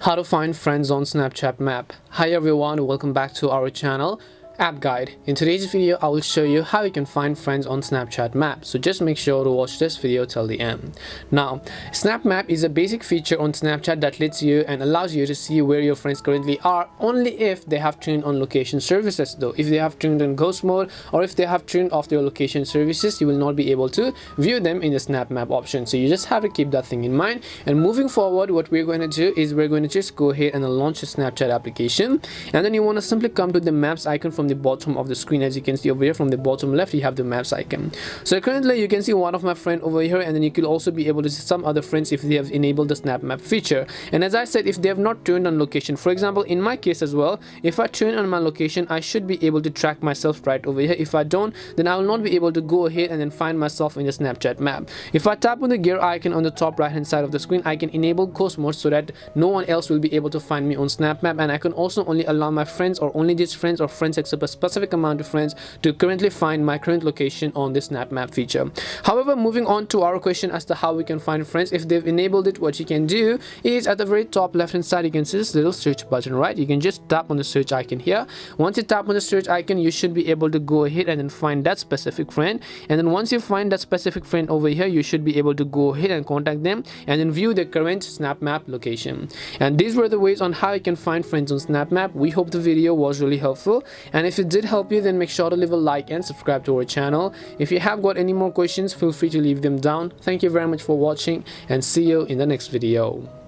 How to find friends on Snapchat map. Hi everyone, welcome back to our channel App Guide. In today's video I will show you how you can find friends on Snapchat map, so just make sure to watch this video till the end. Now, SnapMap is a basic feature on Snapchat that lets you and allows you to see where your friends currently are, only if they have turned on location services. Though if they have turned on ghost mode or if they have turned off their location services, you will not be able to view them in the SnapMap option. So you just have to keep that thing in mind. And moving forward, what we're going to do is we're going to just go ahead and launch a Snapchat application, and then you want to simply come to the maps icon from the bottom of the screen. As you can see over here, from the bottom left you have the maps icon. So currently you can see one of my friend over here, and then you could also be able to see some other friends if they have enabled the SnapMap feature. And as I said, if they have not turned on location, for example in my case as well, if I turn on my location I should be able to track myself right over here. If I don't, then I will not be able to go ahead and then find myself in the Snapchat map. If I tap on the gear icon on the top right hand side of the screen, I can enable ghost mode so that no one else will be able to find me on SnapMap, and I can also only allow my friends or only these friends or friends except a specific amount of friends to currently find my current location on this SnapMap feature. However, moving on to our question as to how we can find friends, if they've enabled it, what you can do is at the very top left hand side you can see this little search button, right? You can just tap on the search icon here. Once you tap on the search icon, you should be able to go ahead and then find that specific friend, and then once you find that specific friend over here, you should be able to go ahead and contact them and then view their current SnapMap location. And these were the ways on how you can find friends on SnapMap. We hope the video was really helpful, and if it did help you, then make sure to leave a like and subscribe to our channel. If you have got any more questions, feel free to leave them down. Thank you very much for watching, and see you in the next video.